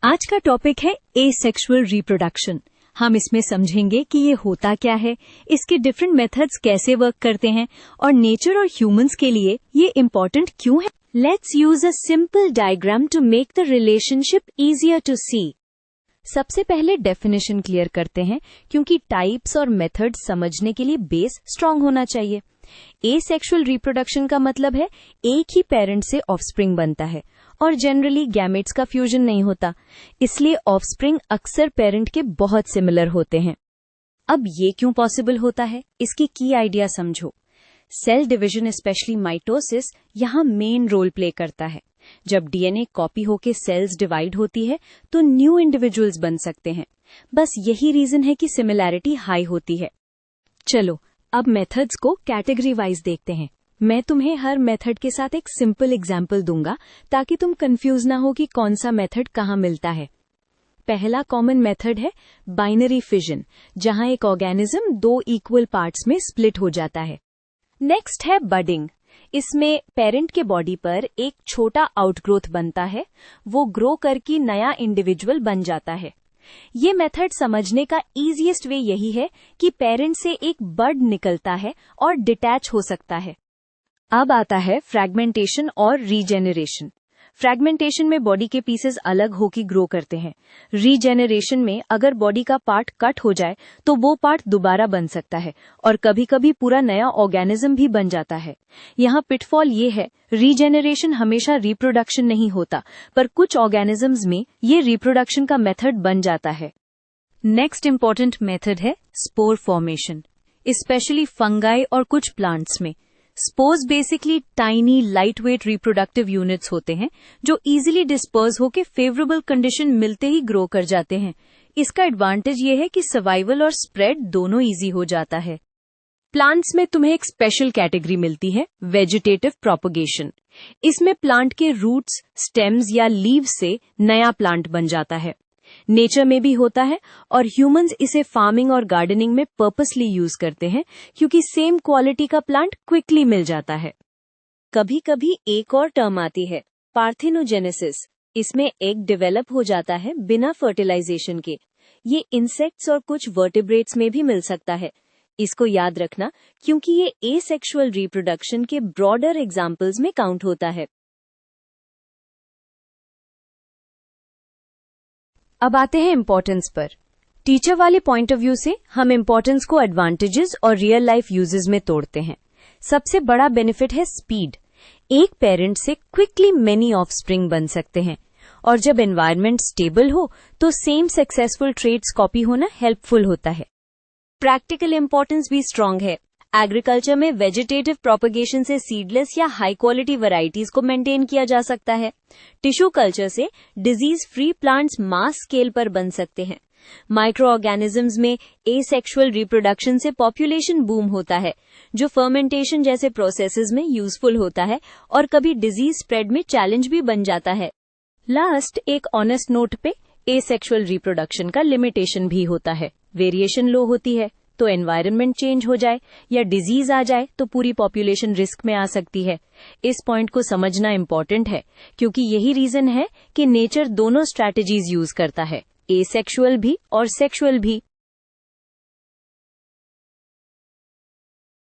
आज का टॉपिक है एसेक्सुअल रिप्रोडक्शन। हम इसमें समझेंगे कि ये होता क्या है, इसके डिफरेंट मेथड्स कैसे वर्क करते हैं और नेचर और ह्यूमंस के लिए ये इम्पोर्टेंट क्यों है। Let's use a simple diagram to make the relationship easier to see. सबसे पहले डेफिनेशन क्लियर करते हैं, क्योंकि टाइप्स और मेथड्स समझने के लिए बेस स्ट्रांग होना चाहिए। एसेक्सुअल रिप्रोडक्शन का मतलब है एक ही पेरेंट से ऑफस्प्रिंग बनता है और जनरली गैमेट्स का फ्यूजन नहीं होता, इसलिए ऑफस्प्रिंग अक्सर पेरेंट के बहुत सिमिलर होते हैं। अब ये क्यों पॉसिबल होता है, इसकी की आइडिया समझो। सेल डिवीजन स्पेशली माइटोसिस यहाँ मेन रोल प्ले करता है। जब डीएनए कॉपी होके सेल्स डिवाइड होती है तो न्यू इंडिविजुअल्स बन सकते हैं। बस यही रीजन है कि सिमिलैरिटी हाई होती है। चलो अब मेथड्स को कैटेगरी वाइज देखते हैं। मैं तुम्हें हर मेथड के साथ एक सिंपल एग्जाम्पल दूंगा ताकि तुम कंफ्यूज ना हो कि कौन सा मेथड कहाँ मिलता है। पहला कॉमन मेथड है बाइनरी फिजन, जहां एक ऑर्गेनिज्म दो इक्वल पार्ट्स में स्प्लिट हो जाता है। नेक्स्ट है बडिंग। इसमें पेरेंट के बॉडी पर एक छोटा आउटग्रोथ बनता है, वो ग्रो करके नया इंडिविजुअल बन जाता है। ये मेथड समझने का इजीएस्ट वे यही है कि पेरेंट से एक बड निकलता है और डिटैच हो सकता है। अब आता है फ्रैगमेंटेशन और रीजेनरेशन। फ्रैगमेंटेशन में बॉडी के पीसेस अलग होकर ग्रो करते हैं। रीजेनरेशन में अगर बॉडी का पार्ट कट हो जाए तो वो पार्ट दोबारा बन सकता है और कभी कभी पूरा नया ऑर्गेनिज्म भी बन जाता है। यहाँ पिटफॉल ये है, रीजेनरेशन हमेशा रिप्रोडक्शन नहीं होता, पर कुछ ऑर्गेनिजम्स में ये रिप्रोडक्शन का मेथड बन जाता है। नेक्स्ट इंपॉर्टेंट मेथड है स्पोर फॉर्मेशन, स्पेशली फंगाई और कुछ प्लांट्स में। Spores basically tiny light weight reproductive units होते हैं जो इजीली डिस्पर्स होकर फेवरेबल कंडीशन मिलते ही ग्रो कर जाते हैं। इसका एडवांटेज ये है कि सर्वाइवल और स्प्रेड दोनों इजी हो जाता है। प्लांट्स में तुम्हें एक स्पेशल कैटेगरी मिलती है, वेजिटेटिव प्रोपगेशन। इसमें प्लांट के रूट्स, स्टेम्स या लीव्स से नया प्लांट बन जाता है। नेचर में भी होता है और ह्यूमंस इसे फार्मिंग और गार्डनिंग में पर्पसली यूज करते हैं, क्योंकि सेम क्वालिटी का प्लांट क्विकली मिल जाता है। कभी कभी एक और टर्म आती है, पार्थिनोजेनेसिस। इसमें एग डेवलप हो जाता है बिना फर्टिलाइजेशन के। ये इंसेक्ट्स और कुछ वर्टिब्रेट्स में भी मिल सकता है। इसको याद रखना, क्योंकि ये एसेक्सुअल रिप्रोडक्शन के ब्रॉडर एग्जाम्पल्स में काउंट होता है। अब आते हैं इम्पोर्टेंस पर। टीचर वाले पॉइंट ऑफ व्यू से हम इम्पोर्टेंस को एडवांटेजेस और रियल लाइफ यूजेस में तोड़ते हैं। सबसे बड़ा बेनिफिट है स्पीड। एक पेरेंट से क्विकली मेनी ऑफस्प्रिंग बन सकते हैं, और जब एनवायरनमेंट स्टेबल हो तो सेम सक्सेसफुल ट्रेड्स कॉपी होना हेल्पफुल होता है। प्रैक्टिकल इम्पोर्टेंस भी स्ट्रांग है। एग्रीकल्चर में वेजिटेटिव प्रोपगेशन से सीडलेस या हाई क्वालिटी वैरायटीज को मेंटेन किया जा सकता है। टिश्यू कल्चर से disease free plants mass scale पर बन सकते हैं। माइक्रो ऑर्गेनिजम्स में एसेक्सुअल रिप्रोडक्शन से पॉपुलेशन बूम होता है, जो फर्मेंटेशन जैसे प्रोसेसेस में यूजफुल होता है और कभी डिजीज स्प्रेड में चैलेंज भी बन जाता है। लास्ट एक ऑनेस्ट नोट पे, एसेक्सुअल रिप्रोडक्शन का लिमिटेशन भी होता है। वेरिएशन लो होती है तो एनवायरनमेंट चेंज हो जाए या डिजीज आ जाए तो पूरी पॉपुलेशन रिस्क में आ सकती है। इस पॉइंट को समझना इम्पोर्टेंट है, क्योंकि यही रीजन है कि नेचर दोनों स्ट्रैटेजीज यूज करता है, एसेक्सुअल भी और सेक्सुअल भी।